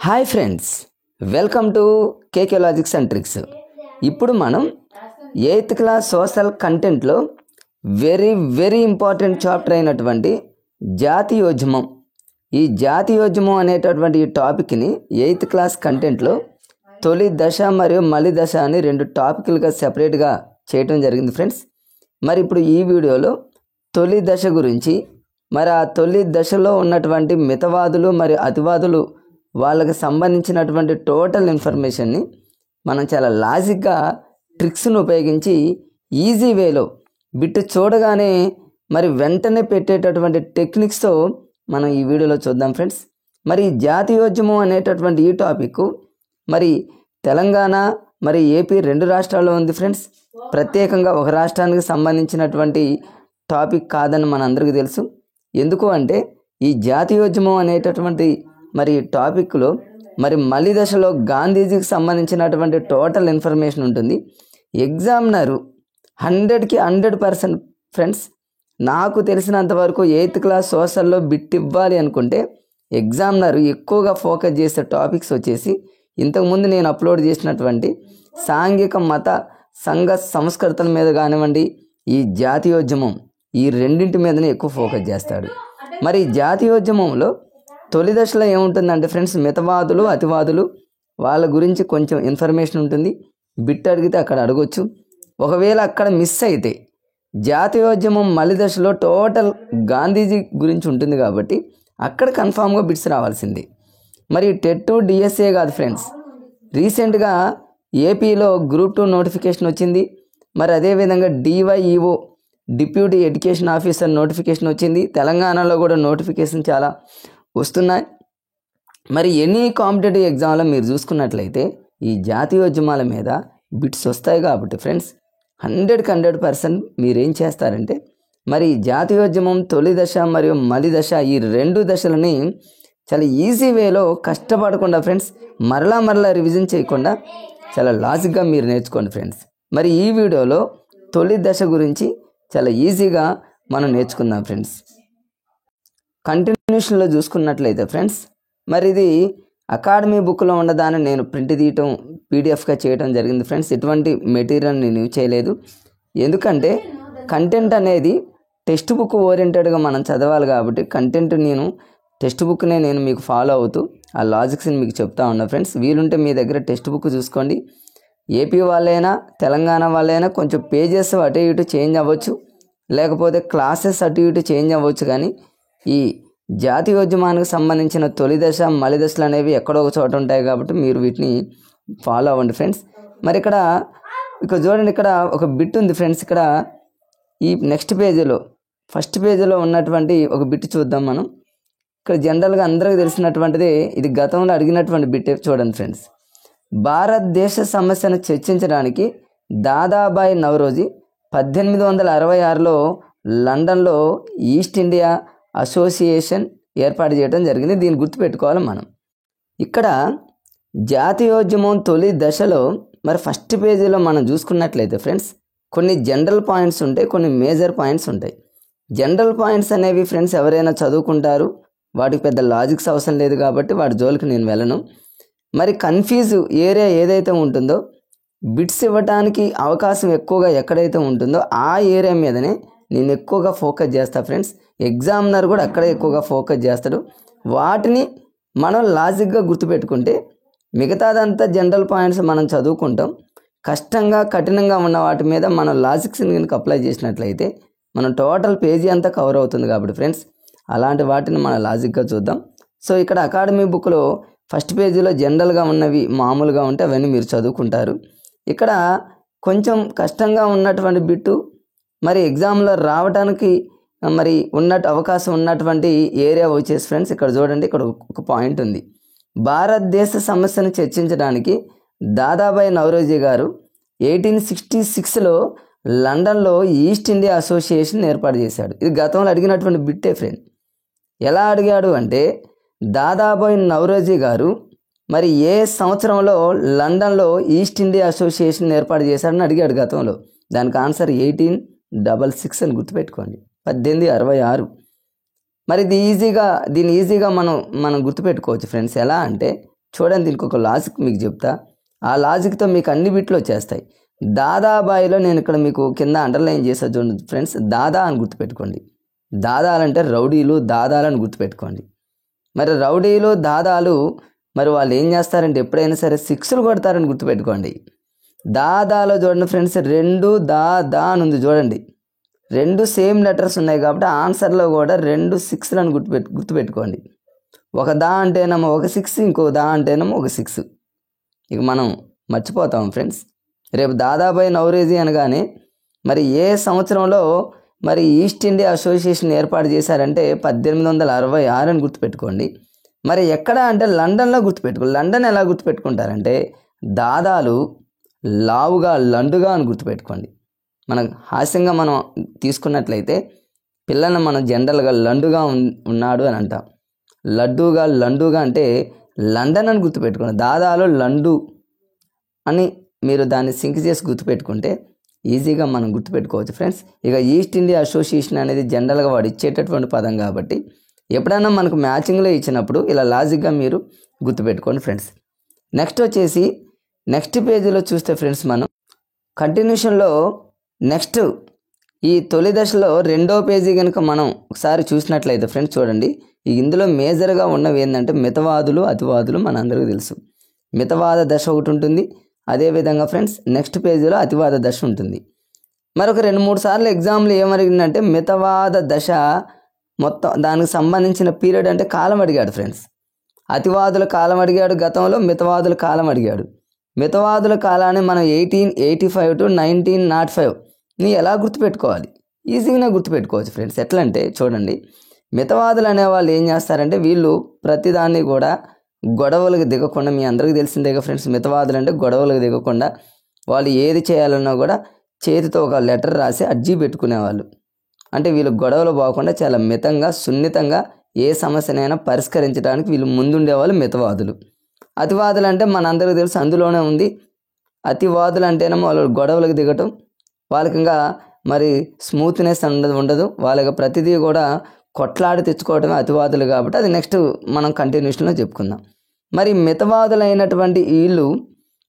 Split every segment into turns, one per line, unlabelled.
Hi friends, welcome to KK logics and tricks. ఇప్పుడు మనం 8th class social కంటెంట్లో very important chapter అయినటువంటి జాతీయోద్యమం, ఈ జాతీయోద్యమం అనేటటువంటి ఈ టాపిక్ని 8th క్లాస్ కంటెంట్లో తొలి దశ మరియు మలి దశ అని 2 టాపిక్లుగా సెపరేట్గా చేయటం జరిగింది ఫ్రెండ్స్. మరి ఇప్పుడు ఈ వీడియోలో తొలి దశ గురించి, మరి ఆ తొలి దశలో ఉన్నటువంటి మితవాదులు మరియు అతివాదులు వాళ్ళకి సంబంధించినటువంటి టోటల్ ఇన్ఫర్మేషన్ని మనం చాలా లాజిక్గా ట్రిక్స్ను ఉపయోగించి ఈజీ వేలో బిట్టు చూడగానే మరి వెంటనే పెట్టేటటువంటి టెక్నిక్స్తో మనం ఈ వీడియోలో చూద్దాం ఫ్రెండ్స్. మరి జాతీయోద్యమం అనేటటువంటి ఈ టాపిక్ మరి తెలంగాణ మరి ఏపీ 2 రాష్ట్రాల్లో ఉంది ఫ్రెండ్స్. ప్రత్యేకంగా ఒక రాష్ట్రానికి సంబంధించినటువంటి టాపిక్ కాదని మనందరికీ తెలుసు. ఎందుకు అంటే ఈ జాతీయోద్యమం అనేటటువంటి మరి టాపిక్లో మరి మలి దశలో గాంధీజీకి సంబంధించినటువంటి టోటల్ ఇన్ఫర్మేషన్ ఉంటుంది. ఎగ్జామినరు 100కి 100% ఫ్రెండ్స్, నాకు తెలిసినంత వరకు 8th క్లాస్ సోషల్లో బిట్ ఇవ్వాలి అనుకుంటే ఎగ్జామినరు ఎక్కువగా ఫోకస్ చేసే టాపిక్స్ వచ్చేసి ఇంతకుముందు నేను అప్లోడ్ చేసినటువంటి సాంఘిక మత సంఘ సంస్కృతుల మీద కానివ్వండి, ఈ జాతీయోద్యమం, ఈ రెండింటి మీదనే ఎక్కువ ఫోకస్ చేస్తాడు. మరి జాతీయోద్యమంలో తొలి దశలో ఏముంటుందంటే ఫ్రెండ్స్, మితవాదులు అతివాదులు వాళ్ళ గురించి కొంచెం ఇన్ఫర్మేషన్ ఉంటుంది. బిట్ అడిగితే అక్కడ అడగొచ్చు. ఒకవేళ అక్కడ మిస్ అయితే జాతీయోద్యమం మలి దశలో టోటల్ గాంధీజీ గురించి ఉంటుంది కాబట్టి అక్కడ కన్ఫామ్గా బిట్స్ రావాల్సింది. మరి టెట్ డిఎస్ఏ కాదు ఫ్రెండ్స్, రీసెంట్గా ఏపీలో గ్రూప్ 2 నోటిఫికేషన్ వచ్చింది. మరి అదేవిధంగా DyEO deputy education officer notification వచ్చింది. తెలంగాణలో కూడా నోటిఫికేషన్ చాలా వస్తున్నాయి. మరి ఎనీ కాంపిటేటివ్ ఎగ్జామ్లో మీరు చూసుకున్నట్లయితే ఈ జాతీయోద్యమాల మీద బిట్స్ వస్తాయి కాబట్టి ఫ్రెండ్స్ 100కి 100% మీరేం చేస్తారంటే మరి జాతీయోద్యమం తొలి దశ మరియు మలి దశ ఈ 2 దశలని చాలా ఈజీ వేలో కష్టపడకుండా ఫ్రెండ్స్, మరలా రివిజన్ చేయకుండా చాలా లాజిక్గా మీరు నేర్చుకోండి ఫ్రెండ్స్. మరి ఈ వీడియోలో తొలి దశ గురించి చాలా ఈజీగా మనం నేర్చుకుందాం ఫ్రెండ్స్. కంటిన్యూషన్లో చూసుకున్నట్లయితే ఫ్రెండ్స్, మరి ఇది అకాడమీ బుక్లో ఉన్నదాన్ని నేను ప్రింట్ తీయటం పీడిఎఫ్గా చేయడం జరిగింది ఫ్రెండ్స్. ఎటువంటి మెటీరియల్ నేను యూజ్ చేయలేదు. ఎందుకంటే కంటెంట్ అనేది టెక్స్ట్ బుక్ ఓరియంటెడ్గా మనం చదవాలి కాబట్టి కంటెంట్ టెక్స్ట్ బుక్నే నేను మీకు ఫాలో అవుతూ ఆ లాజిక్స్ని మీకు చెప్తా ఉన్నా ఫ్రెండ్స్. వీలుంటే మీ దగ్గర టెక్స్ట్ బుక్ చూసుకోండి. ఏపీ వాళ్ళైనా తెలంగాణ వాళ్ళైనా కొంచెం పేజెస్ అటు ఇటు చేంజ్ అవ్వచ్చు, లేకపోతే క్లాసెస్ అటు ఇటు చేంజ్ అవ్వచ్చు, కానీ ఈ జాతీయోద్యమానికి సంబంధించిన తొలి దశ మలి దశలు అనేవి ఎక్కడో ఒక చోట ఉంటాయి కాబట్టి మీరు వీటిని ఫాలో అవ్వండి ఫ్రెండ్స్. మరి ఇక్కడ చూడండి, ఇక్కడ ఒక బిట్ ఉంది ఫ్రెండ్స్. ఇక్కడ ఈ నెక్స్ట్ పేజీలో ఫస్ట్ పేజీలో ఉన్నటువంటి ఒక బిట్ చూద్దాం మనం. ఇక్కడ జనరల్గా అందరికీ తెలిసినటువంటిది, ఇది గతంలో అడిగినటువంటి బిట్ చూడండి ఫ్రెండ్స్. భారతదేశ సమస్యను చర్చించడానికి దాదాబాయి నవరోజీ 1866లో లండన్లో ఈస్ట్ ఇండియా అసోసియేషన్ ఏర్పాటు చేయడం జరిగింది. దీన్ని గుర్తుపెట్టుకోవాలి మనం. ఇక్కడ జాతీయోద్యమం తొలి దశలో మరి ఫస్ట్ పేజీలో మనం చూసుకున్నట్లయితే ఫ్రెండ్స్ కొన్ని జనరల్ పాయింట్స్ ఉంటాయి, కొన్ని మేజర్ పాయింట్స్ ఉంటాయి. జనరల్ పాయింట్స్ అనేవి ఫ్రెండ్స్ ఎవరైనా చదువుకుంటారు, వాటికి పెద్ద లాజిక్స్ అవసరం లేదు కాబట్టి వాటి జోలికి నేను వెళ్ళను. మరి కన్ఫ్యూజ్ ఏరియా ఏదైతే ఉంటుందో, బిట్స్ ఇవ్వడానికి అవకాశం ఎక్కువగా ఎక్కడైతే ఉంటుందో ఆ ఏరియా మీదనే నేను ఎక్కువగా ఫోకస్ చేస్తాను ఫ్రెండ్స్. ఎగ్జామినర్ కూడా అక్కడే ఎక్కువగా ఫోకస్ చేస్తాడు. వాటిని మనం లాజిక్గా గుర్తుపెట్టుకుంటే మిగతాదంతా జనరల్ పాయింట్స్ మనం చదువుకుంటాం. కష్టంగా కఠినంగా ఉన్న వాటి మీద మనం లాజిక్స్ని కనుక అప్లై చేసినట్లయితే మనం టోటల్ పేజీ అంతా కవర్ అవుతుంది కాబట్టి ఫ్రెండ్స్ అలాంటి వాటిని మనం లాజిక్గా చూద్దాం. సో ఇక్కడ అకాడమీ బుక్లో ఫస్ట్ పేజీలో జనరల్గా ఉన్నవి మామూలుగా ఉంటే అవన్నీ మీరు చదువుకుంటారు. ఇక్కడ కొంచెం కష్టంగా ఉన్నటువంటి బిట్టు మరి ఎగ్జామ్లో రావడానికి మరి అవకాశం ఉన్నటువంటి ఏరియా వచ్చేసి ఫ్రెండ్స్ ఇక్కడ చూడండి, ఇక్కడ ఒక పాయింట్ ఉంది. భారతదేశ సమస్యను చర్చించడానికి దాదాబాయి నవరోజీ గారు 1866లో లండన్లో ఈస్ట్ ఇండియా అసోసియేషన్ ఏర్పాటు చేశాడు. ఇది గతంలో అడిగినటువంటి బిట్టే ఫ్రెండ్. ఎలా అడిగాడు అంటే దాదాబాయి నవరోజీ గారు మరి ఏ సంవత్సరంలో లండన్లో ఈస్ట్ ఇండియా అసోసియేషన్ ఏర్పాటు చేశాడని అడిగాడు గతంలో. దానికి ఆన్సర్ 1866 అని గుర్తుపెట్టుకోండి, 1866. మరి దీన్ని ఈజీగా మనం గుర్తుపెట్టుకోవచ్చు ఫ్రెండ్స్. ఎలా అంటే చూడండి, దీనికి ఒక లాజిక్ మీకు చెప్తా. ఆ లాజిక్తో మీకు అన్ని బిట్లు వచ్చేస్తాయి. దాదాబాయిలో నేను ఇక్కడ మీకు కింద అండర్లైన్ చేసా చూడండి ఫ్రెండ్స్, దాదా అని గుర్తుపెట్టుకోండి. దాదాలంటే రౌడీలు, దాదాలని గుర్తుపెట్టుకోండి. మరి రౌడీలు దాదాలు మరి వాళ్ళు ఏం చేస్తారంటే ఎప్పుడైనా సరే 6లు కొడతారని గుర్తుపెట్టుకోండి. దాదాలో చూడండి ఫ్రెండ్స్, 2 దా అని ఉంది చూడండి. 2 సేమ్ లెటర్స్ ఉన్నాయి కాబట్టి ఆన్సర్లో కూడా 2 6లను గుర్తుపెట్టుకోండి. ఒక దా అంటేనేమో ఒక 6, ఇంకో దా అంటేనేమో ఒక 6. ఇక మనం మర్చిపోతాం ఫ్రెండ్స్. రేపు దాదాబాయి నౌరోజీ అనగానే మరి ఏ సంవత్సరంలో మరి ఈస్ట్ ఇండియా అసోసియేషన్ ఏర్పాటు చేశారంటే 1866 అని గుర్తుపెట్టుకోండి. మరి ఎక్కడ అంటే లండన్లో గుర్తుపెట్టుకోండి. లండన్ ఎలా గుర్తుపెట్టుకుంటారంటే దాదాలు లావుగా లండుగా అని గుర్తుపెట్టుకోండి. మనం హాస్యంగా మనం తీసుకున్నట్లయితే పిల్లల్ని మనం జనరల్గా లండుగా ఉన్నాడు అని అంటాం. లడ్డూగా లండుగా అంటే లండన్ అని గుర్తుపెట్టుకోండి. దాదాలు లండు అని మీరు దాన్ని సింక్ చేసి గుర్తుపెట్టుకుంటే ఈజీగా మనం గుర్తుపెట్టుకోవచ్చు ఫ్రెండ్స్. ఇక ఈస్ట్ ఇండియా అసోసియేషన్ అనేది జనరల్గా వాడు ఇచ్చేటటువంటి పదం కాబట్టి ఎప్పుడైనా మనకు మ్యాచింగ్లో ఇచ్చినప్పుడు ఇలా లాజిక్గా మీరు గుర్తుపెట్టుకోండి ఫ్రెండ్స్. నెక్స్ట్ వచ్చేసి నెక్స్ట్ పేజీలో చూస్తే ఫ్రెండ్స్, మనం కంటిన్యూషన్లో నెక్స్ట్ ఈ తొలి దశలో 2వ పేజీ కనుక మనం ఒకసారి చూసినట్లయితే ఫ్రెండ్స్ చూడండి, ఇందులో మేజర్గా ఉన్నవి ఏంటంటే మితవాదులు, అతివాదులు మనందరికీ తెలుసు. మితవాద దశ ఒకటి ఉంటుంది. అదేవిధంగా ఫ్రెండ్స్ నెక్స్ట్ పేజీలో అతివాద దశ ఉంటుంది. మరొక 2-3 సార్లు ఎగ్జామ్లో ఏమడిగిందంటే మితవాద దశ మొత్తం దానికి సంబంధించిన పీరియడ్ అంటే కాలం అడిగాడు ఫ్రెండ్స్. అతివాదుల కాలం అడిగాడు గతంలో, మితవాదుల కాలం అడిగాడు. మితవాదుల కాలాన్ని మనం 1885 to 1905ని ఎలా గుర్తుపెట్టుకోవాలి? ఈజీగానే గుర్తుపెట్టుకోవచ్చు ఫ్రెండ్స్. ఎట్లా అంటే చూడండి, మితవాదులు అనేవాళ్ళు ఏం చేస్తారంటే వీళ్ళు ప్రతిదాన్ని కూడా గొడవలకు దిగకుండా, మీ అందరికీ తెలిసిందేగా ఫ్రెండ్స్, మితవాదులు అంటే గొడవలకు దిగకుండా వాళ్ళు ఏది చేయాలన్నా కూడా చేతితో ఒక లెటర్ రాసి అర్జీ పెట్టుకునేవాళ్ళు. అంటే వీళ్ళు గొడవలు పోకుండా చాలా మితంగా, సున్నితంగా ఏ సమస్యనైనా పరిష్కరించడానికి వీళ్ళు ముందుండేవాళ్ళు మితవాదులు. అతివాదులు అంటే మనందరికీ తెలుసు, అందులోనే ఉంది. అతివాదులు అంటేనేమో వాళ్ళు గొడవలకు దిగటం, వాళ్ళకి ఇంకా మరి స్మూత్నెస్ ఉండదు. వాళ్ళకి ప్రతిదీ కూడా కొట్లాడి తెచ్చుకోవడమే అతివాదులు కాబట్టి అది నెక్స్ట్ మనం కంటిన్యూషన్లో చెప్పుకుందాం. మరి మితవాదులైనటువంటి వీళ్ళు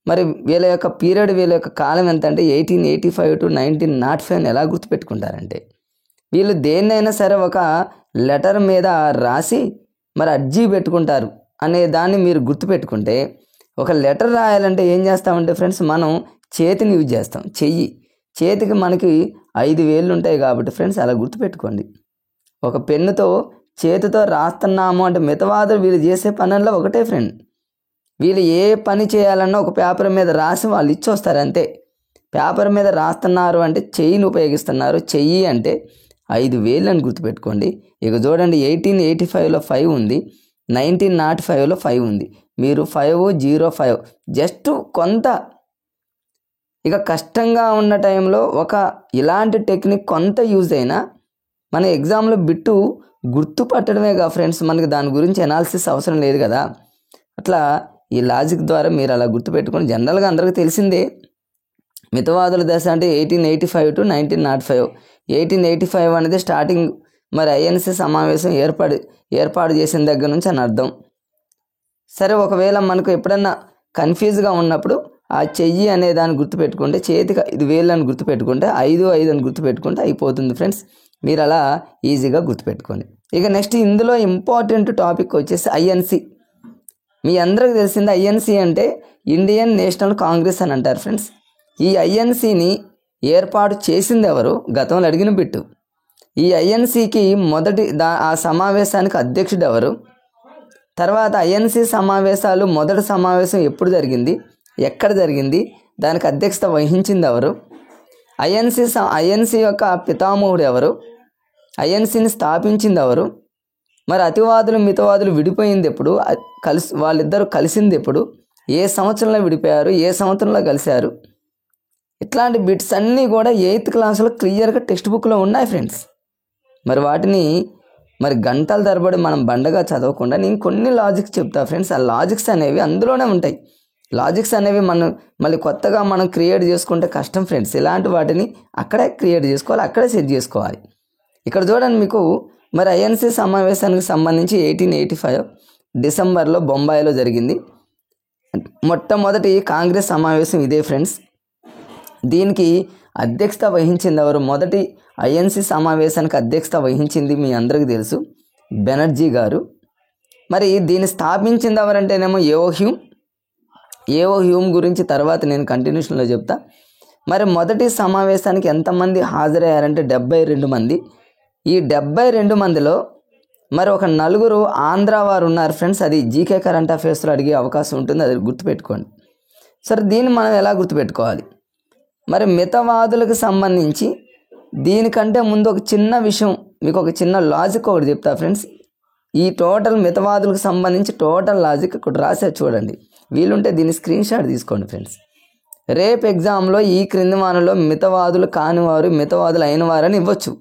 మరి వీళ్ళ యొక్క పీరియడ్, వీళ్ళ యొక్క కాలం ఎంత అంటే 1885 to 1905 ఎలా గుర్తుపెట్టుకుంటారంటే వీళ్ళు దేన్నైనా సరే ఒక లెటర్ మీద రాసి మరి అర్జీ పెట్టుకుంటారు అనే దాన్ని మీరు గుర్తుపెట్టుకుంటే, ఒక లెటర్ రాయాలంటే ఏం చేస్తామంటే ఫ్రెండ్స్ మనం చేతిని యూజ్ చేస్తాం. చేతికి మనకి 5 వేళ్ళు ఉంటాయి కాబట్టి ఫ్రెండ్స్ అలా గుర్తుపెట్టుకోండి. ఒక పెన్నుతో చేతితో రాస్తున్నాము అంటే మితవాదులు వీళ్ళు చేసే పనుల్లో ఒకటే ఫ్రెండ్. వీళ్ళు ఏ పని చేయాలన్నా ఒక పేపర్ మీద రాసి వాళ్ళు ఇచ్చొస్తారు అంతే. పేపర్ మీద రాస్తున్నారు అంటే చెయ్యిని ఉపయోగిస్తున్నారు. చెయ్యి అంటే 5 వేళ్ళు అని గుర్తుపెట్టుకోండి. ఇక చూడండి 1885లో 5 ఉంది, 1905లో 5 ఉంది. మీరు 505 జస్ట్ కొంత ఇక కష్టంగా ఉన్న టైంలో ఒక ఇలాంటి టెక్నిక్ కొంత యూజ్ అయినా మన ఎగ్జామ్లో బిట్టు గుర్తుపట్టడమేగా ఫ్రెండ్స్, మనకి దాని గురించి అనాలిసిస్ అవసరం లేదు కదా. అట్లా ఈ లాజిక్ ద్వారా మీరు అలా గుర్తుపెట్టుకొని, జనరల్గా అందరికీ తెలిసిందే మితవాదుల దశ అంటే 1885 to 1905. 1885 అనేది స్టార్టింగ్ మరి ఐఎన్సీ సమావేశం ఏర్పాటు చేసిన దగ్గర నుంచి అని అర్థం. సరే, ఒకవేళ మనకు ఎప్పుడన్నా కన్ఫ్యూజ్గా ఉన్నప్పుడు ఆ చెయ్యి అనే దాన్ని గుర్తుపెట్టుకుంటే, చేతికి 5 వేళ్ళు అని గుర్తుపెట్టుకుంటే 5 అని గుర్తుపెట్టుకుంటే అయిపోతుంది ఫ్రెండ్స్. మీరు అలా ఈజీగా గుర్తుపెట్టుకోండి. ఇక నెక్స్ట్ ఇందులో ఇంపార్టెంట్ టాపిక్ వచ్చేసి ఐఎన్సీ. మీ అందరికీ తెలిసింది ఐఎన్సీ అంటే ఇండియన్ నేషనల్ కాంగ్రెస్ అని అంటారు ఫ్రెండ్స్. ఈ ఐఎన్సీని ఏర్పాటు చేసింది ఎవరు? గతంలో అడిగిన బిట్టు. ఈ ఐఎన్సీకి ఆ సమావేశానికి అధ్యక్షుడు ఎవరు? తర్వాత ఐఎన్సీ సమావేశాలు మొదటి సమావేశం ఎప్పుడు జరిగింది, ఎక్కడ జరిగింది, దానికి అధ్యక్షత వహించింది ఎవరు? ఐఎన్సీ యొక్క పితామహుడు ఎవరు? ఐఎన్సీని స్థాపించింది ఎవరు? మరి అతివాదులు మితవాదులు విడిపోయింది ఎప్పుడు? వాళ్ళిద్దరూ కలిసింది ఎప్పుడు? ఏ సంవత్సరంలో విడిపోయారు, ఏ సంవత్సరంలో కలిశారు? ఇట్లాంటి బిట్స్ అన్నీ కూడా 8th క్లాస్లో క్లియర్గా టెక్స్ట్ బుక్లో ఉన్నాయి ఫ్రెండ్స్. మరి వాటిని మరి గంటల తరబడి మనం బండగా చదవకుండా నేను కొన్ని లాజిక్స్ చెప్తా ఫ్రెండ్స్. ఆ లాజిక్స్ అనేవి అందులోనే ఉంటాయి. లాజిక్స్ అనేవి మనం మళ్ళీ కొత్తగా మనం క్రియేట్ చేసుకుంటే కష్టం ఫ్రెండ్స్. ఇలాంటి వాటిని అక్కడే క్రియేట్ చేసుకోవాలి, అక్కడే సెట్ చేసుకోవాలి. ఇక్కడ చూడండి, మీకు మరి ఐఎన్సీ సమావేశానికి సంబంధించి 1885 డిసెంబర్లో బొంబాయిలో జరిగింది. మొట్టమొదటి కాంగ్రెస్ సమావేశం ఇదే ఫ్రెండ్స్. దీనికి అధ్యక్షత వహించింది ఎవరు? మొదటి ఐఎన్సి సమావేశానికి అధ్యక్షత వహించింది మీ అందరికీ తెలుసు, బెనర్జీ గారు. మరి దీన్ని స్థాపించింది ఎవరంటేనేమో ఏఓ హ్యూమ్ గురించి తర్వాత నేను కంటిన్యూషన్లో చెప్తా. మరి మొదటి సమావేశానికి ఎంతమంది హాజరయ్యారంటే 72 మంది. ఈ 72 మందిలో మరి ఒక 4 ఆంధ్ర వారు ఉన్నారు ఫ్రెండ్స్. అది జీకే కరెంట్ అఫైర్స్లో అడిగే అవకాశం ఉంటుంది, అది గుర్తుపెట్టుకోండి. సరే, దీన్ని మనం ఎలా గుర్తుపెట్టుకోవాలి? మరి మితవాదులకు సంబంధించి దీనికంటే ముందు ఒక చిన్న విషయం, మీకు ఒక చిన్న లాజిక్ ఒకటి చెప్తా ఫ్రెండ్స్. ఈ టోటల్ మితవాదులకు సంబంధించి టోటల్ లాజిక్ ఇక్కడ రాసే చూడండి, వీలుంటే దీన్ని స్క్రీన్ షాట్ తీసుకోండి ఫ్రెండ్స్. రేపు ఎగ్జామ్లో ఈ క్రింది వానలో మితవాదులు కానివారు మితవాదులు అయిన వారని ఇవ్వచ్చు.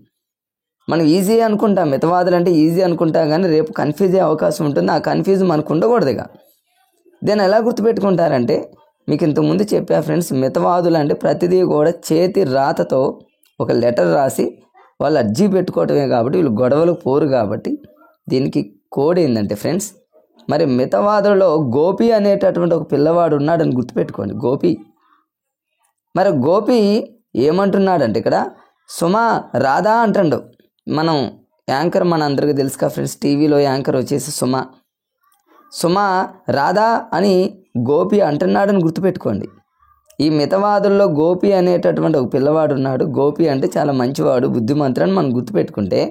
మనం ఈజీ అనుకుంటాం, మితవాదులు అంటే ఈజీ అనుకుంటాం, కానీ రేపు కన్ఫ్యూజ్ అయ్యే అవకాశం ఉంటుంది. ఆ కన్ఫ్యూజ్ మనకు ఉండకూడదుగా. దీన్ని ఎలా గుర్తుపెట్టుకుంటారంటే, మీకు ఇంతకుముందు చెప్పా ఫ్రెండ్స్, మితవాదులు అంటే ప్రతిదీ కూడా చేతి రాతతో ఒక లెటర్ రాసి వాళ్ళు అర్జీ పెట్టుకోవటమే కాబట్టి వీళ్ళు గొడవలకు పోరు కాబట్టి దీనికి కోడ్ ఏంటంటే ఫ్రెండ్స్, మరి మితవాదులలో గోపి అనేటటువంటి ఒక పిల్లవాడు ఉన్నాడని గుర్తుపెట్టుకోండి. మరి గోపి ఏమంటున్నాడంటే ఇక్కడ సుమా రాధా అంటాడు. మనం యాంకర్ మన అందరికీ తెలుసు కదా ఫ్రెండ్స్, టీవీలో యాంకర్ వచ్చేసి సుమా రాధా అని గోపి అంటున్నాడని గుర్తుపెట్టుకోండి. ఈ మితవాదుల్లో గోపి అనేటటువంటి ఒక పిల్లవాడు ఉన్నాడు. గోపి అంటే చాలా మంచివాడు, బుద్ధిమంతుడు అని మనం గుర్తుపెట్టుకుంటే,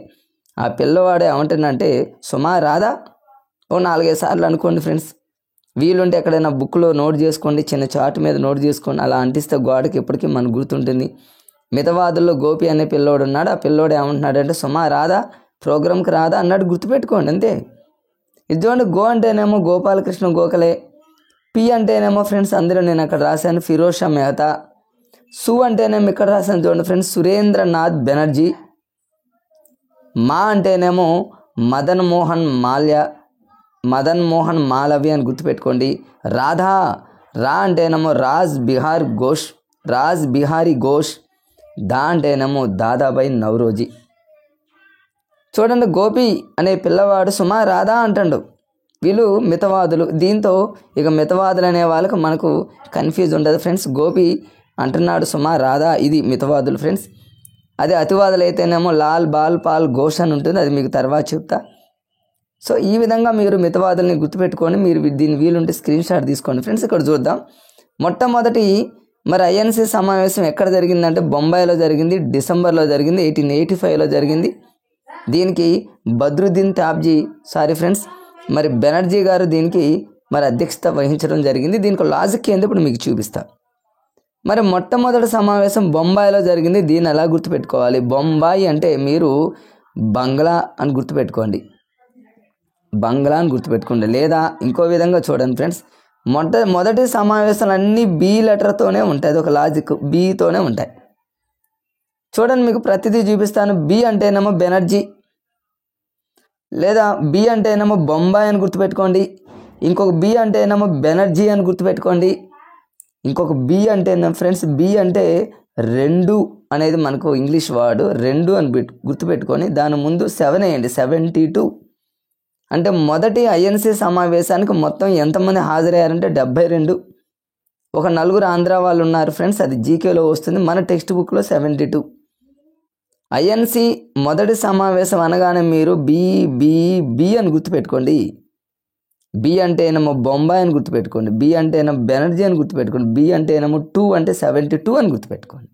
ఆ పిల్లవాడు ఏమంటున్నాడంటే సుమా రాధా ఓ 4-5 సార్లు అనుకోండి ఫ్రెండ్స్. వీలుంటే ఎక్కడైనా బుక్లో నోట్ చేసుకోండి, చిన్న చార్ట్ మీద నోట్ చేసుకోండి, అలా అంటిస్తే గోడకి ఎప్పటికీ మనకు గుర్తుంటుంది. మితవాదుల్లో గోపి అనే పిల్లోడు ఉన్నాడు. ఆ పిల్లోడు ఏమంటున్నాడంటే సుమా రాధా ప్రోగ్రామ్కి రాదా అన్నాడు, గుర్తుపెట్టుకోండి అంతే. ఇది చూడండి, గో అంటేనేమో గోపాలకృష్ణ గోఖలే, పి అంటేనేమో ఫ్రెండ్స్ అందులో నేను అక్కడ రాశాను ఫిరోజ్ షా మెహతా, సు అంటేనేమో ఇక్కడ రాశాను చూడండి ఫ్రెండ్స్ సురేంద్రనాథ్ బెనర్జీ, మా అంటేనేమో మదన్ మోహన్ మాలవ్య అని గుర్తుపెట్టుకోండి. రా అంటేనేమో రాజ్ బిహారీ ఘోష్, దా అంటేనేమో దాదాబాయి నౌరోజీ. చూడండి, గోపి అనే పిల్లవాడు సుమా రాధా అంటాడు. వీళ్ళు మితవాదులు. దీంతో ఇక మితవాదులు అనే వాళ్ళకు మనకు కన్ఫ్యూజ్ ఉండదు ఫ్రెండ్స్. గోపి అంటున్నాడు సుమా రాధా, ఇది మితవాదులు ఫ్రెండ్స్. అదే అతివాదులు అయితేనేమో లాల్ బాల్ పాల్ ఘోష్ అని ఉంటుంది, అది మీకు తర్వాత చెప్తా. సో ఈ విధంగా మీరు మితవాదుల్ని గుర్తుపెట్టుకొని మీరు దీని వీలుంటే స్క్రీన్ షాట్ తీసుకోండి ఫ్రెండ్స్. ఇక్కడ చూద్దాం, మొట్టమొదటి మరి ఐఎన్సి సమావేశం ఎక్కడ జరిగిందంటే బొంబాయిలో జరిగింది, డిసెంబర్లో జరిగింది, 1885లో జరిగింది. దీనికి బద్రుద్దీన్ తాబ్జీ మరి బెనర్జీ గారు దీనికి మరి అధ్యక్షత వహించడం జరిగింది. దీనికి లాజిక్ ఏందో ఇప్పుడు మీకు చూపిస్తా. మరి మొట్టమొదటి సమావేశం బొంబాయిలో జరిగింది. దీన్ని ఎలా గుర్తుపెట్టుకోవాలి? బొంబాయి అంటే మీరు బంగ్లా అని గుర్తుపెట్టుకోండి, లేదా ఇంకో విధంగా చూడండి ఫ్రెండ్స్, మొదటి సమావేశాలు అన్నీ బి లెటర్తోనే ఉంటాయి. అది ఒక లాజిక్, బితోనే ఉంటాయి. చూడండి, మీకు ప్రతిదీ చూపిస్తాను. బి అంటేనేమో బెనర్జీ, లేదా బి అంటేనేమో బొంబాయి అని గుర్తుపెట్టుకోండి. ఇంకొక బి అంటేనేమో బెనర్జీ అని గుర్తుపెట్టుకోండి. ఇంకొక బి అంటేనేమో ఫ్రెండ్స్, బి అంటే 2 అనేది మనకు ఇంగ్లీష్ వర్డ్, 2 అని గుర్తుపెట్టుకొని దాని ముందు 7 వేయండి, 72. అంటే మొదటి ఐఎన్సి సమావేశానికి మొత్తం ఎంతమంది హాజరయ్యారంటే 72. ఒక 4 ఆంధ్ర వాళ్ళు ఉన్నారు ఫ్రెండ్స్, అది జీకేలో వస్తుంది, మన టెక్స్ట్ బుక్లో 72. ఐఎన్సి మొదటి సమావేశం అనగానే మీరు బి అని గుర్తుపెట్టుకోండి. బి అంటేనేమో బొంబాయి అని గుర్తుపెట్టుకోండి, బి అంటేనేమో బెనర్జీ అని గుర్తుపెట్టుకోండి, బి అంటేనేమో 2 అంటే 72 అని గుర్తుపెట్టుకోండి.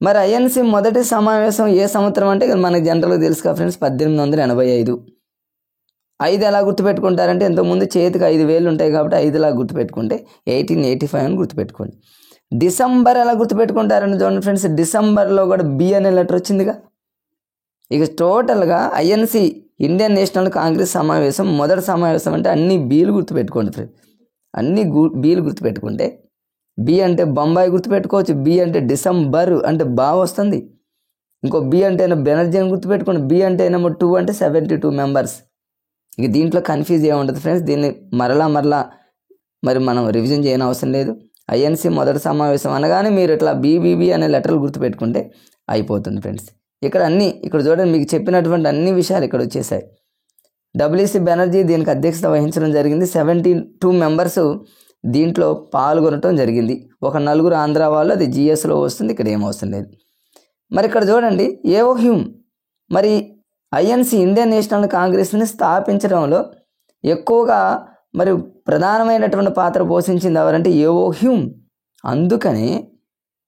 మరి ఐఎన్సి మొదటి సమావేశం ఏ సంవత్సరం అంటే మనకు జనరల్గా తెలుసు కదా ఫ్రెండ్స్, 1885. 5 ఎలా గుర్తుపెట్టుకుంటారంటే ఇంతకుముందు చేతికి 5 వేలు ఉంటాయి కాబట్టి 5లా గుర్తుపెట్టుకుంటే 1885 అని గుర్తుపెట్టుకోండి. డిసెంబర్ ఎలా గుర్తుపెట్టుకుంటారని చూడండి ఫ్రెండ్స్, డిసెంబర్లో కూడా బి అనే లెటర్ వచ్చిందిగా. ఇక టోటల్గా ఐఎన్సి ఇండియన్ నేషనల్ కాంగ్రెస్ సమావేశం మొదటి సమావేశం అంటే అన్ని బీలు గుర్తుపెట్టుకోండి ఫ్రెండ్స్. అన్ని బీలు గుర్తుపెట్టుకుంటే బి అంటే బొంబాయి గుర్తుపెట్టుకోవచ్చు, బి అంటే డిసెంబర్ అంటే వస్తుంది. ఇంకో బి అంటేనేమో బెనర్జీ అని గుర్తుపెట్టుకోండి, బి అంటేనేమో 2 అంటే 72 మెంబర్స్. ఇక దీంట్లో కన్ఫ్యూజ్ ఏముంటుంది ఫ్రెండ్స్, దీన్ని మరలా మరి మనం రివిజన్ చేయని అవసరం లేదు. ఐఎన్సి మొదటి సమావేశం అనగానే మీరు ఇట్లా బీబీబీ అనే లెటర్లు గుర్తుపెట్టుకుంటే అయిపోతుంది ఫ్రెండ్స్. ఇక్కడ చూడండి, మీకు చెప్పినటువంటి అన్ని విషయాలు ఇక్కడ వచ్చేసాయి. డబ్ల్యూసి బెనర్జీ దీనికి అధ్యక్షత వహించడం జరిగింది. 72 మెంబర్స్ దీంట్లో పాల్గొనటం జరిగింది. ఒక నలుగురు ఆంధ్ర వాళ్ళు, అది జిఎస్లో వస్తుంది, ఇక్కడ ఏం అవసరం లేదు. మరి ఇక్కడ చూడండి, ఏవో హ్యూమ్ మరి ఐఎన్సి ఇండియన్ నేషనల్ కాంగ్రెస్ని స్థాపించడంలో ఎక్కువగా మరి ప్రధానమైనటువంటి పాత్ర పోషించింది ఎవరంటే ఏవో హ్యూమ్. అందుకని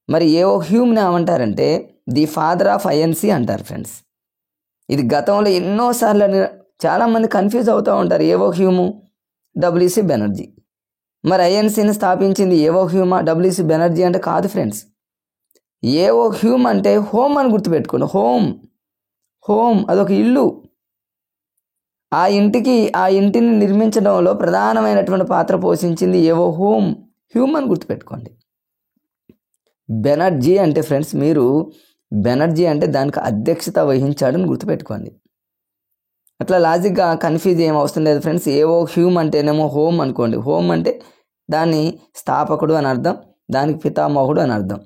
మరి ఏవో హ్యూమ్ని ఏమంటారంటే ది ఫాదర్ ఆఫ్ ఐఎన్సి అంటారు ఫ్రెండ్స్. ఇది గతంలో ఎన్నోసార్లు చాలామంది కన్ఫ్యూజ్ అవుతూ ఉంటారు, ఏవో హ్యూము డబ్ల్యూసి బెనర్జీ. మరి ఐఎన్సీని స్థాపించింది ఏవో హ్యూమా డబ్ల్యూసి బెనర్జీ అంటే కాదు ఫ్రెండ్స్. ఏవో హ్యూమ్ అంటే హోమ్ అని గుర్తుపెట్టుకోండి. హోమ్ అదొక ఇల్లు. ఆ ఇంటిని నిర్మించడంలో ప్రధానమైనటువంటి పాత్ర పోషించింది ఏవో హ్యూమ్ అని గుర్తుపెట్టుకోండి. బెనర్జీ అంటే ఫ్రెండ్స్, మీరు బెనర్జీ అంటే దానికి అధ్యక్షత వహించాడని గుర్తుపెట్టుకోండి. అట్లా లాజిక్గా కన్ఫ్యూజ్ ఏం అవసరం లేదు ఫ్రెండ్స్. ఏవో హ్యూమ్ అంటేనేమో హోమ్ అనుకోండి. హోమ్ అంటే దాని స్థాపకుడు అని అర్థం, దానికి పితామహుడు అని అర్థం.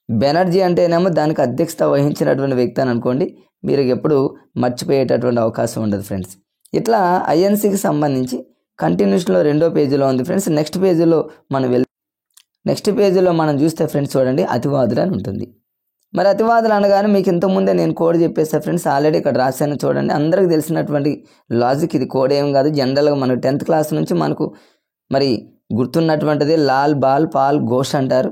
బెనర్జీ అంటేనేమో దానికి అధ్యక్షత వహించినటువంటి వ్యక్తి అని అనుకోండి. మీరు ఎప్పుడు మర్చిపోయేటటువంటి అవకాశం ఉండదు ఫ్రెండ్స్. ఇట్లా ఐఎన్సీకి సంబంధించి కంటిన్యూషన్లో 2వ పేజీలో ఉంది ఫ్రెండ్స్. నెక్స్ట్ పేజీలో మనం చూస్తే ఫ్రెండ్స్ చూడండి, అతివాదులు అని ఉంటుంది. మరి అతివాదులు అనగానే మీకు ఇంతకుముందే నేను కోడ్ చెప్పేస్తాను ఫ్రెండ్స్, ఆల్రెడీ ఇక్కడ రాశాను చూడండి. అందరికీ తెలిసినటువంటి లాజిక్ ఇది, కోడ్ ఏం కాదు. జనరల్గా మనకు 10th క్లాస్ నుంచి మనకు మరి గుర్తున్నటువంటిది లాల్, బాల్, పాల్, ఘోష్ అంటారు.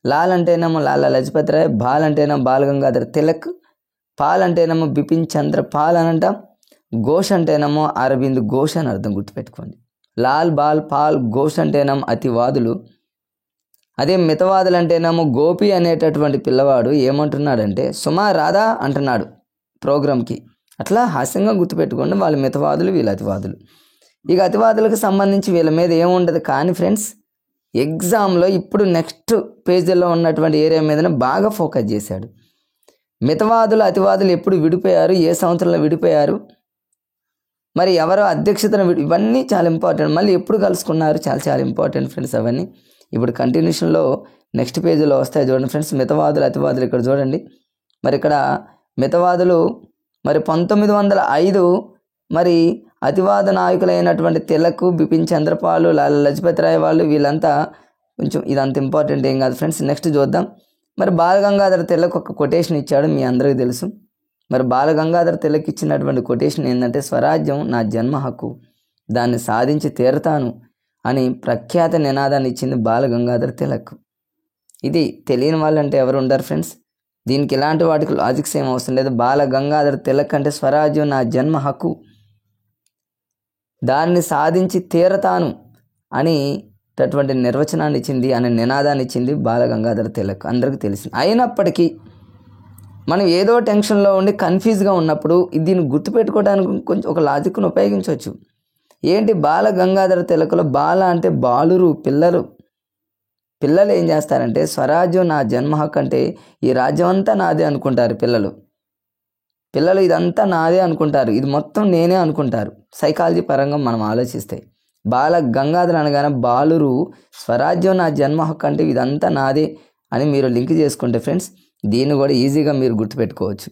లాల్ అంటేనేమో లాలా లజపతి రాయ్, బాల్ అంటేనేమో బాల్ గంగాధర్ తిలక్, పాల్ అంటేనేమో బిపిన్ చంద్ర పాల్ అని అంటాం, ఘోష్ అంటేనేమో అరవింద్ ఘోష్ అని అర్థం, గుర్తుపెట్టుకోండి. లాల్, బాల్, పాల్, ఘోష్ అంటేనేమో అతివాదులు. అదే మితవాదులు అంటేనేమో గోపి అనేటటువంటి పిల్లవాడు ఏమంటున్నాడంటే సుమా రాధా అంటున్నాడు ప్రోగ్రామ్కి. అట్లా హాస్యంగా గుర్తుపెట్టుకోండి, వాళ్ళు మితవాదులు, వీళ్ళు అతివాదులు. ఇక అతివాదులకు సంబంధించి వీళ్ళ మీద ఏముండదు. కానీ ఫ్రెండ్స్ ఎగ్జామ్లో ఇప్పుడు నెక్స్ట్ పేజీలో ఉన్నటువంటి ఏరియా మీదనే బాగా ఫోకస్ చేశాడు. మితవాదులు, అతివాదులు ఎప్పుడు విడిపోయారు, ఏ సంవత్సరంలో విడిపోయారు, మరి ఎవరో అధ్యక్షతను ఇవన్నీ చాలా ఇంపార్టెంట్. మళ్ళీ ఎప్పుడు కలుసుకున్నారు, చాలా చాలా ఇంపార్టెంట్ ఫ్రెండ్స్. అవన్నీ ఇప్పుడు కంటిన్యూషన్లో నెక్స్ట్ పేజీలో వస్తాయి చూడండి ఫ్రెండ్స్. మితవాదులు, అతివాదులు ఇక్కడ చూడండి. మరి ఇక్కడ మితవాదులు మరి 1905 మరి అతివాద నాయకులైనటువంటి తిలక్, బిపిన్ చంద్రపాల్, లాలా లజపతి రాయ్ వాళ్ళు, వీళ్ళంతా కొంచెం ఇదంత ఇంపార్టెంట్ ఏం కాదు ఫ్రెండ్స్. నెక్స్ట్ చూద్దాం. మరి బాలగంగాధర తిలక్ ఒక కొటేషన్ ఇచ్చాడు, మీ అందరికీ తెలుసు. మరి బాలగంగాధర తిలక్ ఇచ్చినటువంటి కొటేషన్ ఏంటంటే స్వరాజ్యం నా జన్మ హక్కు, దాన్ని సాధించి తీరతాను అని ప్రఖ్యాత నినాదాన్ని ఇచ్చింది బాలగంగాధర తిలక్. ఇది తెలియని వాళ్ళంటే ఎవరు ఉండరు ఫ్రెండ్స్. దీనికి ఇలాంటి వాటికి లాజిక్స్ ఏం అవసరం లేదు. బాలగంగాధర తిలక్ అంటే స్వరాజ్యం నా జన్మ హక్కు, దాన్ని సాధించి తీరతాను అని అటువంటి నిర్వచనాన్ని ఇచ్చింది, అనే నినాదాన్ని ఇచ్చింది బాలగంగాధర తిలక్, అందరికీ తెలిసింది. అయినప్పటికీ మనం ఏదో టెన్షన్లో ఉండి కన్ఫ్యూజ్గా ఉన్నప్పుడు దీన్ని గుర్తుపెట్టుకోవడానికి కొంచెం ఒక లాజిక్ను ఉపయోగించవచ్చు. ఏంటి, బాలగంగాధర తిలక్లో బాల అంటే బాలురు, పిల్లలు ఏం చేస్తారంటే స్వరాజ్యం నా జన్మ హక్కు అంటే ఈ రాజ్యం అంతా నాదే అనుకుంటారు. పిల్లలు ఇదంతా నాదే అనుకుంటారు, ఇది మొత్తం నేనే అనుకుంటారు. సైకాలజీ పరంగా మనం ఆలోచిస్తే బాలగంగాధర అనగానే బాలురు, స్వరాజ్యం నా జన్మ హక్కు అంటే ఇదంతా నాదే అని మీరు లింక్ చేసుకుంటే ఫ్రెండ్స్ దీన్ని కూడా ఈజీగా మీరు గుర్తుపెట్టుకోవచ్చు.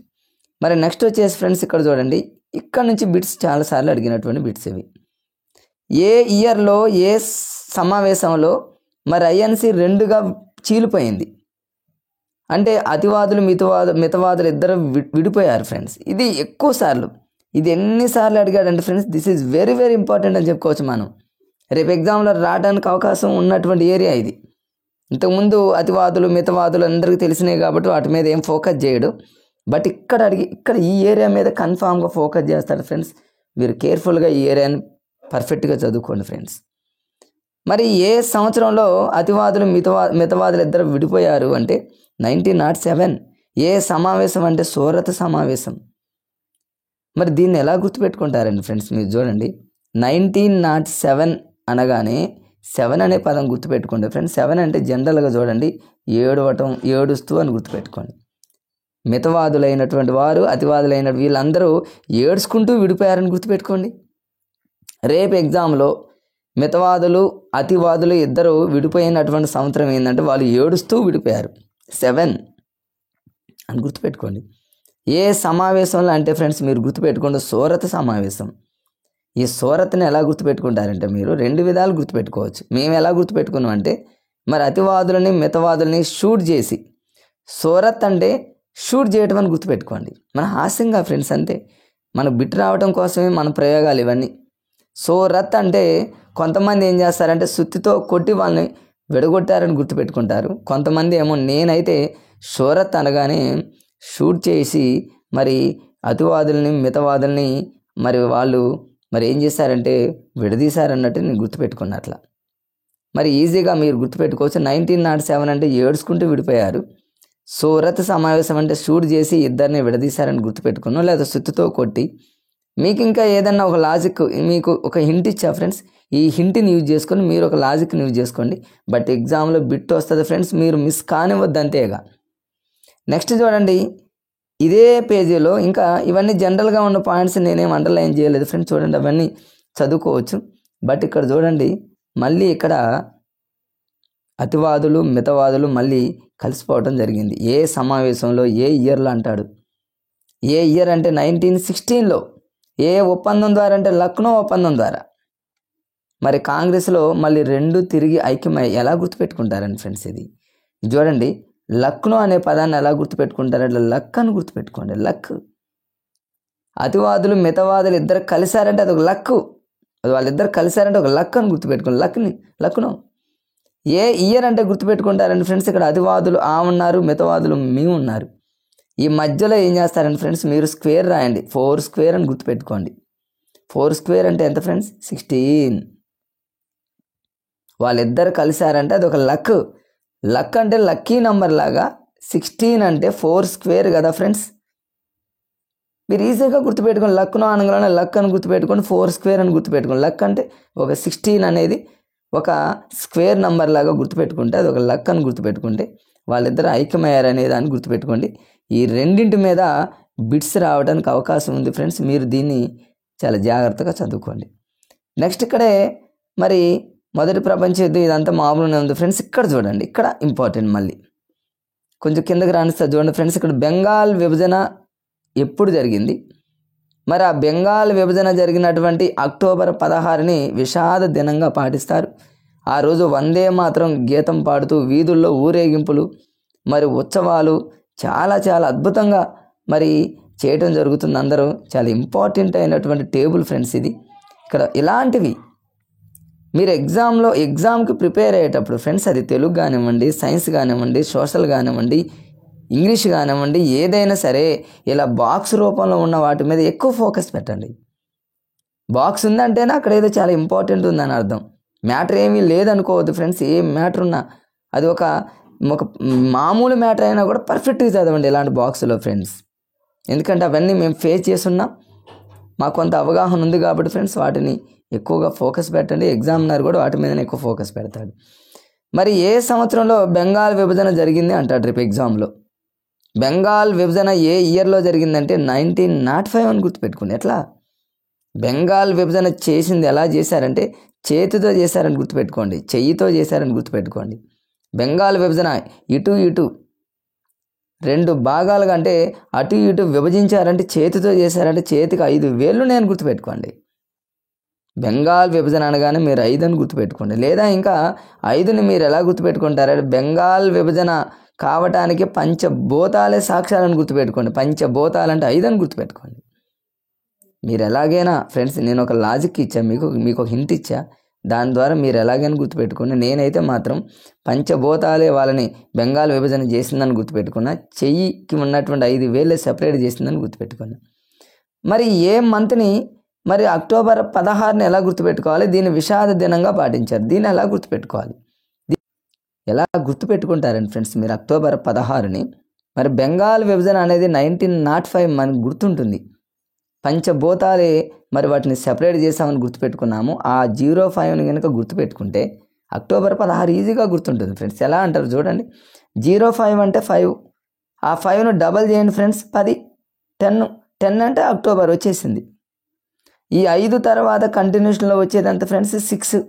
మరి నెక్స్ట్ వచ్చేసి ఫ్రెండ్స్ ఇక్కడ చూడండి, ఇక్కడ నుంచి బిట్స్ చాలాసార్లు అడిగినటువంటి బిట్స్ ఇవి. ఏ ఇయర్లో ఏ సమావేశంలో మరి ఐఎన్సి 2గా చీలిపోయింది అంటే అతివాదులు, మితవాదులు ఇద్దరు విడిపోయారు ఫ్రెండ్స్. ఇది ఎక్కువ సార్లు, ఇది ఎన్నిసార్లు అడిగాడంటే friends this is very very important అని చెప్పుకోవచ్చు. మనం రేపు ఎగ్జామ్లో రావడానికి అవకాశం ఉన్నటువంటి ఏరియా ఇది. ఇంతకుముందు అతివాదులు, మితవాదులు అందరికీ తెలిసినాయి కాబట్టి వాటి మీద ఏం ఫోకస్ చేయడు. బట్ ఇక్కడ ఈ ఏరియా మీద కన్ఫామ్గా ఫోకస్ చేస్తారు ఫ్రెండ్స్. మీరు కేర్ఫుల్గా ఈ ఏరియాని పర్ఫెక్ట్గా చదువుకోండి ఫ్రెండ్స్. మరి ఏ సంవత్సరంలో అతివాదులు, మితవాదులు ఇద్దరు విడిపోయారు అంటే 1907. ఏ సమావేశం అంటే సూరత్ సమావేశం. మరి దీన్ని ఎలా గుర్తుపెట్టుకుంటారండి ఫ్రెండ్స్, మీరు చూడండి 1907 అనగానే 7 అనే పదం గుర్తుపెట్టుకోండి ఫ్రెండ్స్. 7 అంటే జనరల్గా చూడండి ఏడవటం, ఏడుస్తూ అని గుర్తుపెట్టుకోండి. మితవాదులైనటువంటి వారు, అతివాదులైన వీళ్ళందరూ ఏడ్చుకుంటూ విడిపోయారని గుర్తుపెట్టుకోండి. రేపు ఎగ్జామ్లో మితవాదులు, అతివాదులు ఇద్దరు విడిపోయినటువంటి సంవత్సరం ఏంటంటే వాళ్ళు ఏడుస్తూ విడిపోయారు, 7 అని గుర్తుపెట్టుకోండి. ఏ సమావేశంలో అంటే ఫ్రెండ్స్ మీరు గుర్తుపెట్టుకోండి సూరత్ సమావేశం. ఈ సూరత్ని ఎలా గుర్తుపెట్టుకుంటారంటే మీరు 2 విధాలు గుర్తుపెట్టుకోవచ్చు. మేము ఎలా గుర్తుపెట్టుకున్నాం అంటే మరి అతివాదులని మితవాదులని షూట్ చేసి సూరత్ అంటే షూట్ చేయటం అని గుర్తుపెట్టుకోండి. మన హాస్యంగా ఫ్రెండ్స్ అంతే, మనకు బిట్ రావడం కోసమే మన ప్రయోగాలు ఇవన్నీ. సూరత్ అంటే కొంతమంది ఏం చేస్తారంటే సుత్తితో కొట్టి వాళ్ళని విడగొట్టారని గుర్తుపెట్టుకుంటారు. కొంతమంది ఏమో నేనైతే షూరత్ అనగానే షూట్ చేసి మరి అతివాదుల్ని మితవాదుల్ని మరి వాళ్ళు మరి ఏం చేశారంటే విడదీశారన్నట్టు నేను గుర్తుపెట్టుకున్నట్ల. మరి ఈజీగా మీరు గుర్తుపెట్టుకోవచ్చు. 1907 అంటే ఏడ్చుకుంటూ విడిపోయారు. సూరత్ సమావేశం అంటే షూట్ చేసి ఇద్దరిని విడదీశారని గుర్తుపెట్టుకున్నాం, లేదా సుత్తితో కొట్టి. మీకు ఇంకా ఏదన్నా ఒక లాజిక్, మీకు ఒక హింట్ ఇచ్చా ఫ్రెండ్స్, ఈ హింట్ని యూజ్ చేసుకొని మీరు ఒక లాజిక్ని యూజ్ చేసుకోండి. బట్ ఎగ్జామ్లో బిట్ వస్తుంది ఫ్రెండ్స్, మీరు మిస్ కానివ్వద్దు అంతేగా. నెక్స్ట్ చూడండి, ఇదే పేజీలో ఇంకా ఇవన్నీ జనరల్గా ఉన్న పాయింట్స్ నేనేం అండర్లైన్ చేయలేదు ఫ్రెండ్స్, చూడండి అవన్నీ చదువుకోవచ్చు. బట్ ఇక్కడ చూడండి, మళ్ళీ ఇక్కడ అతివాదులు మితవాదులు మళ్ళీ కలిసిపోవడం జరిగింది. ఏ సమావేశంలో, ఏ ఇయర్లో అంటాడు. ఏ ఇయర్ అంటే 1916లో. ఏ ఒప్పందం ద్వారా అంటే లక్నో ఒప్పందం ద్వారా. మరి కాంగ్రెస్లో మళ్ళీ 2 తిరిగి ఐక్యమై ఎలా గుర్తుపెట్టుకుంటారండి ఫ్రెండ్స్ ఇది చూడండి. లక్నో అనే పదాన్ని ఎలా గుర్తుపెట్టుకుంటారంటే లక్ అని గుర్తుపెట్టుకోండి. లక్. అతివాదులు మితవాదులు ఇద్దరు కలిశారంటే అది ఒక లక్. వాళ్ళిద్దరు కలిశారంటే ఒక లక్ అని గుర్తుపెట్టుకోండి. లక్నో. ఏ ఇయర్ అంటే గుర్తుపెట్టుకుంటారండి ఫ్రెండ్స్, ఇక్కడ అతివాదులు ఆ ఉన్నారు, మితవాదులు మీ ఉన్నారు. ఈ మధ్యలో ఏం చేస్తారండి ఫ్రెండ్స్, మీరు స్క్వేర్ రాయండి. 4 స్క్వేర్ అని గుర్తుపెట్టుకోండి. 4 స్క్వేర్ అంటే ఎంత ఫ్రెండ్స్, 16. వాళ్ళిద్దరు కలిశారంటే అది ఒక లక్. లక్ అంటే లక్కీ నెంబర్ లాగా. 16 అంటే 4 స్క్వేర్ కదా ఫ్రెండ్స్. మీరు ఈజీగా గుర్తుపెట్టుకోండి. లక్నో అనగానే లక్ అని గుర్తుపెట్టుకోండి, 4 స్క్వేర్ అని గుర్తుపెట్టుకోండి. లక్ అంటే ఒక 16 అనేది ఒక స్క్వేర్ నెంబర్ లాగా గుర్తుపెట్టుకుంటే అది ఒక లక్ అని గుర్తుపెట్టుకుంటే వాళ్ళిద్దరు ఐక్యమయ్యారనే దాన్ని గుర్తుపెట్టుకోండి. ఈ రెండింటి మీద బిట్స్ రావడానికి అవకాశం ఉంది ఫ్రెండ్స్, మీరు దీన్ని చాలా జాగ్రత్తగా చదువుకోండి. నెక్స్ట్ ఇక్కడే మరి మొదటి ప్రపంచ యుద్ధం ఇదంతా మామూలుగానే ఉంది ఫ్రెండ్స్. ఇక్కడ చూడండి, ఇక్కడ ఇంపార్టెంట్. మళ్ళీ కొంచెం కిందకి రానిస్తారు చూడండి ఫ్రెండ్స్. ఇక్కడ బెంగాల్ విభజన ఎప్పుడు జరిగింది? మరి ఆ బెంగాల్ విభజన జరిగినటువంటి అక్టోబర్ 16ని విషాద దినంగా పాటిస్తారు. ఆ రోజు వందే మాత్రం గీతం పాడుతూ వీధుల్లో ఊరేగింపులు మరి ఉత్సవాలు చాలా చాలా అద్భుతంగా మరి చేయటం జరుగుతుంది. అందరూ చాలా ఇంపార్టెంట్ అయినటువంటి టేబుల్ ఫ్రెండ్స్ ఇది. ఇక్కడ ఇలాంటివి మీరు ఎగ్జామ్కి ప్రిపేర్ అయ్యేటప్పుడు ఫ్రెండ్స్, అది తెలుగు కానివ్వండి, సైన్స్ కానివ్వండి, సోషల్ కానివ్వండి, ఇంగ్లీష్ కానివ్వండి, ఏదైనా సరే ఇలా బాక్స్ రూపంలో ఉన్న వాటి మీద ఎక్కువ ఫోకస్ పెట్టండి. బాక్స్ ఉందంటేనే అక్కడ ఏదో చాలా ఇంపార్టెంట్ ఉందని అర్థం. మ్యాటర్ ఏమీ లేదనుకోవద్దు ఫ్రెండ్స్. ఏ మ్యాటర్ ఉన్నా అది ఒక మామూలు మ్యాటర్ అయినా కూడా పర్ఫెక్ట్గా చదవండి ఇలాంటి బాక్స్లో ఫ్రెండ్స్. ఎందుకంటే అవన్నీ మేము ఫేస్ చేస్తున్నాం, మాకు కొంత అవగాహన ఉంది కాబట్టి ఫ్రెండ్స్ వాటిని ఎక్కువగా ఫోకస్ పెట్టండి. ఎగ్జామినర్ కూడా వాటి మీదనే ఎక్కువ ఫోకస్ పెడతాడు. మరి ఏ సంవత్సరంలో బెంగాల్ విభజన జరిగింది అంటాడు రేపు ఎగ్జామ్లో. బెంగాల్ విభజన ఏ ఇయర్లో జరిగిందంటే 1905 అని గుర్తుపెట్టుకోండి. ఎట్లా బెంగాల్ విభజన చేసింది ఎలా చేశారంటే చేతితో చేశారని గుర్తుపెట్టుకోండి, చెయ్యితో చేశారని గుర్తుపెట్టుకోండి. బెంగాల్ విభజన ఇటు 2 భాగాలుగా అంటే అటు ఇటు విభజించారంటే చేతితో చేశారంటే చేతికి 5 వేళ్ళు నేను గుర్తుపెట్టుకోండి. బెంగాల్ విభజన అనగానే మీరు 5 అని గుర్తుపెట్టుకోండి. లేదా ఇంకా 5ని మీరు ఎలా గుర్తుపెట్టుకుంటారంటే బెంగాల్ విభజన కావటానికి పంచభూతాలే సాక్ష్యాలను గుర్తుపెట్టుకోండి. పంచభూతాలు అంటే 5 అని గుర్తుపెట్టుకోండి. మీరు ఎలాగైనా ఫ్రెండ్స్, నేను ఒక లాజిక్ ఇచ్చా, మీకు ఒక హింట్ ఇచ్చా, దాని ద్వారా మీరు ఎలాగైనా గుర్తుపెట్టుకోండి. నేనైతే మాత్రం పంచభూతాలే వాళ్ళని బెంగాల్ విభజన చేసిందని గుర్తుపెట్టుకున్నా. చెయ్యికి ఉన్నటువంటి 5 వేలే సెపరేట్ చేసిందని గుర్తుపెట్టుకున్నా. మరి ఏ మంత్ని మరి అక్టోబర్ 16ని ఎలా గుర్తుపెట్టుకోవాలి? దీన్ని విషాద దినంగా పాటించారు. దీన్ని ఎలా గుర్తుపెట్టుకోవాలి? ఎలా గుర్తుపెట్టుకుంటారండి ఫ్రెండ్స్ మీరు అక్టోబర్ 16ని? మరి బెంగాల్ విభజన అనేది 1905 మనకు గుర్తుంటుంది. పంచభూతాలే మరి వాటిని సెపరేట్ చేసామని గుర్తుపెట్టుకున్నాము. ఆ 05ని కనుక గుర్తుపెట్టుకుంటే అక్టోబర్ 16 ఈజీగా గుర్తుంటుంది ఫ్రెండ్స్. ఎలా అంటారు చూడండి, 05 అంటే 5, ఆ 5ను డబల్ చేయండి ఫ్రెండ్స్, 10, 10 అంటే అక్టోబర్ వచ్చేసింది. ఈ 5 తర్వాత కంటిన్యూషన్లో వచ్చేది ఎంత ఫ్రెండ్స్? 6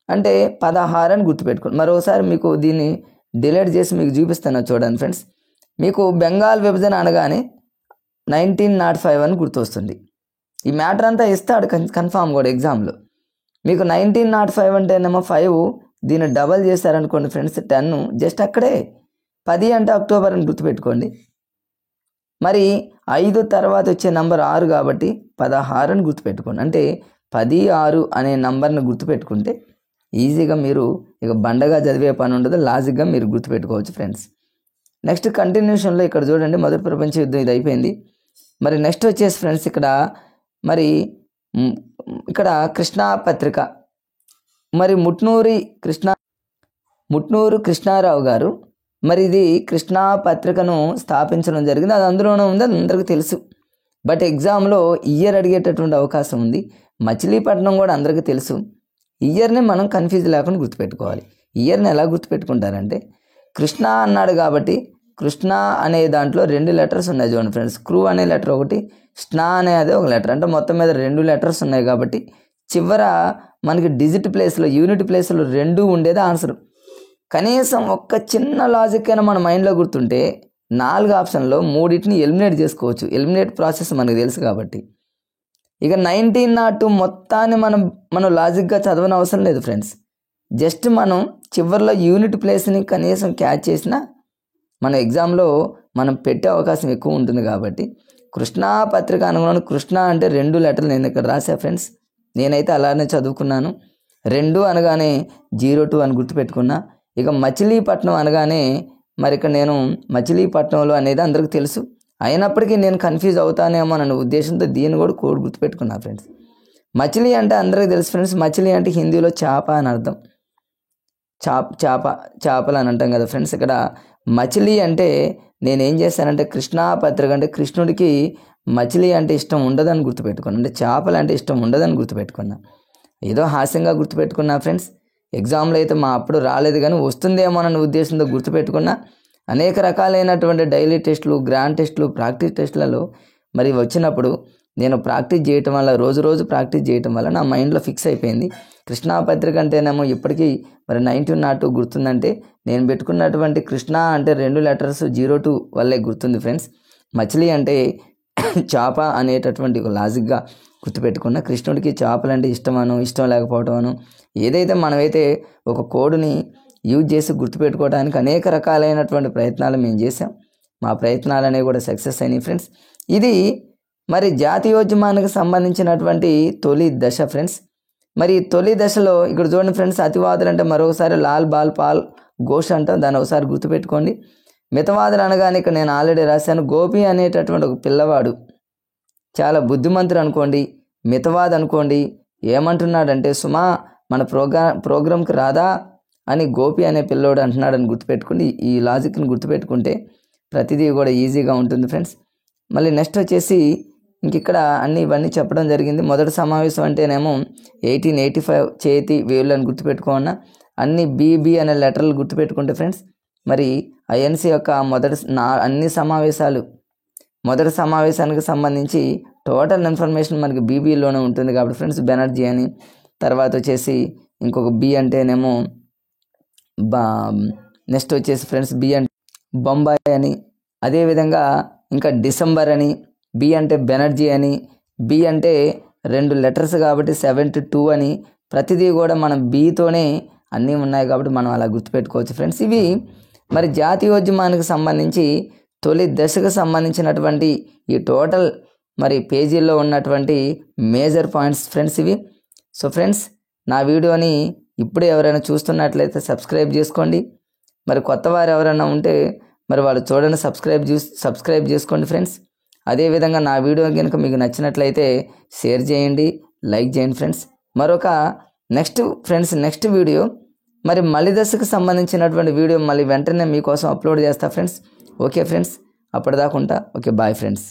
అంటే 16 అని గుర్తుపెట్టుకోండి. మరోసారి మీకు దీన్ని డిలీట్ చేసి మీకు చూపిస్తాను చూడండి ఫ్రెండ్స్. మీకు బెంగాల్ విభజన అనగానే 1905 అని గుర్తొస్తుంది. ఈ మ్యాటర్ అంతా ఇస్తాడు కన్ఫామ్ కూడా ఎగ్జామ్లో. మీకు 1905 అంటేనేమో 5, దీన్ని డబల్ చేశారనుకోండి ఫ్రెండ్స్ 10, జస్ట్ అక్కడే 10 అంటే అక్టోబర్ అని గుర్తుపెట్టుకోండి. మరి 5 తర్వాత వచ్చే నంబర్ 6 కాబట్టి 16 అని గుర్తుపెట్టుకోండి. అంటే 16 అనే నంబర్ని గుర్తుపెట్టుకుంటే ఈజీగా మీరు ఇక బండగా చదివే పని ఉండదు, లాజిక్గా మీరు గుర్తుపెట్టుకోవచ్చు ఫ్రెండ్స్. నెక్స్ట్ కంటిన్యూషన్లో ఇక్కడ చూడండి, మొదటి ప్రపంచ యుద్ధం ఇది అయిపోయింది. మరి నెక్స్ట్ వచ్చేసి ఫ్రెండ్స్ మరి ఇక్కడ కృష్ణా పత్రిక, మరి ముట్నూరు కృష్ణారావు గారు మరి ఇది కృష్ణా పత్రికను స్థాపించడం జరిగింది. అది అందులోనే ఉంది, అది అందరికీ తెలుసు. బట్ ఎగ్జామ్లో ఇయర్ అడిగేటటువంటి అవకాశం ఉంది. మచిలీపట్నం కూడా అందరికీ తెలుసు. ఇయర్ని మనం కన్ఫ్యూజ్ లేకుండా గుర్తుపెట్టుకోవాలి. ఇయర్ని ఎలా గుర్తుపెట్టుకుంటారంటే, కృష్ణ అన్నాడు కాబట్టి కృష్ణ అనే దాంట్లో 2 లెటర్స్ ఉన్నాయి చూడండి ఫ్రెండ్స్. క్రూ అనే లెటర్ ఒకటి, స్నా అనేది ఒక లెటర్, అంటే మొత్తం మీద 2 లెటర్స్ ఉన్నాయి కాబట్టి చివర మనకి డిజిట్ ప్లేస్లో యూనిట్ ప్లేస్లో 2 ఉండేది ఆన్సర్. కనీసం ఒక్క చిన్న లాజిక్ అయినా మన మైండ్లో గుర్తుంటే 4 ఆప్షన్లో 3ని ఎలిమినేట్ చేసుకోవచ్చు. ఎలిమినేట్ ప్రాసెస్ మనకు తెలుసు కాబట్టి. ఇక 1902 మొత్తాన్ని మనం లాజిక్గా చదవని అవసరం లేదు ఫ్రెండ్స్. జస్ట్ మనం చివరిలో యూనిట్ ప్లేస్ని కనీసం క్యాచ్ చేసినా మన ఎగ్జామ్లో మనం పెట్టే అవకాశం ఎక్కువ ఉంటుంది. కాబట్టి కృష్ణా పత్రిక అనుగుణంగా కృష్ణ అంటే 2 లెటర్లు నేను ఇక్కడ రాసా ఫ్రెండ్స్. నేనైతే అలానే చదువుకున్నాను. 2 అనగానే 02 అని గుర్తుపెట్టుకున్నా. ఇక మచిలీపట్నం అనగానే మరి ఇక్కడ నేను మచిలీపట్నంలో అనేది అందరికీ తెలుసు, అయినప్పటికీ నేను కన్ఫ్యూజ్ అవుతానేమో అనే ఉద్దేశంతో దీన్ని కూడా కోడ్ గుర్తుపెట్టుకున్నా ఫ్రెండ్స్. మచిలీ అంటే అందరికీ తెలుసు ఫ్రెండ్స్. మచిలీ అంటే హిందీలో చేప అని అర్థం. చేపలు అని అంటాం కదా ఫ్రెండ్స్. ఇక్కడ మచిలీ అంటే నేనేం చేశానంటే కృష్ణా పత్రిక అంటే కృష్ణుడికి మచిలీ అంటే ఇష్టం ఉండదని గుర్తుపెట్టుకున్నా, అంటే చేపలు అంటే ఇష్టం ఉండదని గుర్తుపెట్టుకున్నా. ఏదో హాస్యంగా గుర్తుపెట్టుకున్నా ఫ్రెండ్స్. ఎగ్జామ్లో అయితే అప్పుడు రాలేదు, కానీ వస్తుందేమో అన్న ఉద్దేశంతో గుర్తుపెట్టుకున్నా. అనేక రకాలైనటువంటి డైలీ టెస్టులు, గ్రాండ్ టెస్టులు, ప్రాక్టీస్ టెస్టులలో మరి వచ్చినప్పుడు నేను ప్రాక్టీస్ చేయటం వల్ల, రోజు ప్రాక్టీస్ చేయటం వల్ల నా మైండ్లో ఫిక్స్ అయిపోయింది. కృష్ణా పత్రిక అంటేనేమో ఇప్పటికీ మరి 1902 గుర్తుందంటే నేను పెట్టుకున్నటువంటి కృష్ణ అంటే 2 లెటర్స్ 02 వల్లే గుర్తుంది ఫ్రెండ్స్. మచిలీ అంటే చేప అనేటటువంటి ఒక లాజిక్గా గుర్తుపెట్టుకున్న. కృష్ణుడికి చేపలు అంటే ఇష్టం లేకపోవటం ఏదైతే మనమైతే ఒక కోడ్ని యూజ్ చేసి గుర్తుపెట్టుకోవడానికి అనేక రకాలైనటువంటి ప్రయత్నాలు మేము చేసాం. మా ప్రయత్నాలు అనేవి కూడా సక్సెస్ అయినాయి ఫ్రెండ్స్. ఇది మరి జాతీయోద్యమానికి సంబంధించినటువంటి తొలి దశ ఫ్రెండ్స్. మరి తొలి దశలో ఇక్కడ చూడండి ఫ్రెండ్స్, అతివాదులు అంటే మరొకసారి లాల్ బాల్ పాల్ ఘోష్ అంటాం, దాన్ని ఒకసారి గుర్తుపెట్టుకోండి. మితవాదులు అనగానే ఇక్కడ నేను ఆల్రెడీ రాశాను. గోపి అనేటటువంటి ఒక పిల్లవాడు చాలా బుద్ధిమంతుడు అనుకోండి, మితవాది అనుకోండి. ఏమంటున్నాడంటే, సుమా మన ప్రోగ్రామ్కి రాదా అని గోపి అనే పిల్లోడు అంటున్నాడని గుర్తుపెట్టుకుని ఈ లాజిక్ని గుర్తుపెట్టుకుంటే ప్రతిదీ కూడా ఈజీగా ఉంటుంది ఫ్రెండ్స్. మళ్ళీ నెక్స్ట్ వచ్చేసి ఇక్కడ ఇవన్నీ చెప్పడం జరిగింది. మొదటి సమావేశం అంటేనేమో 1885 చేతి వేళ్ళు అని గుర్తుపెట్టుకోన్నా. అన్ని బీబీ అనే లెటర్లు గుర్తుపెట్టుకుంటే ఫ్రెండ్స్, మరి ఐఎన్సీ యొక్క అన్ని సమావేశాలు మొదటి సమావేశానికి సంబంధించి టోటల్ ఇన్ఫర్మేషన్ మనకి బీబీలోనే ఉంటుంది కాబట్టి ఫ్రెండ్స్, బెనర్జీ అని. తర్వాత వచ్చేసి ఇంకొక బి అంటేనేమో నెక్స్ట్ వచ్చేసి ఫ్రెండ్స్ బి అంటే బొంబాయి అని, అదేవిధంగా ఇంకా డిసెంబర్ అని, బి అంటే బెనర్జీ అని, బి అంటే 2 లెటర్స్ కాబట్టి 72 అని. ప్రతిదీ కూడా మనం బీతోనే అన్నీ ఉన్నాయి కాబట్టి మనం అలా గుర్తుపెట్టుకోవచ్చు ఫ్రెండ్స్. ఇవి మరి జాతీయోద్యమానికి సంబంధించి తొలి దశకు సంబంధించినటువంటి ఈ టోటల్ మరి పేజీల్లో ఉన్నటువంటి మేజర్ పాయింట్స్ ఫ్రెండ్స్ ఇవి. సో ఫ్రెండ్స్, నా వీడియోని ఇప్పుడు ఎవరైనా చూస్తున్నట్లయితే సబ్స్క్రైబ్ చేసుకోండి. మరి కొత్త వారు ఎవరైనా ఉంటే మరి వాళ్ళు చూడండి, సబ్స్క్రైబ్ చేసుకోండి ఫ్రెండ్స్. అదేవిధంగా నా వీడియో కనుక మీకు నచ్చినట్లయితే షేర్ చేయండి, లైక్ చేయండి ఫ్రెండ్స్. మరొక నెక్స్ట్ వీడియో మరి మలి దశకు సంబంధించినటువంటి వీడియో మళ్ళీ వెంటనే మీకోసం అప్లోడ్ చేస్తా ఫ్రెండ్స్. ఓకే ఫ్రెండ్స్, అప్పటిదాకా ఉంటా. Okay, bye friends.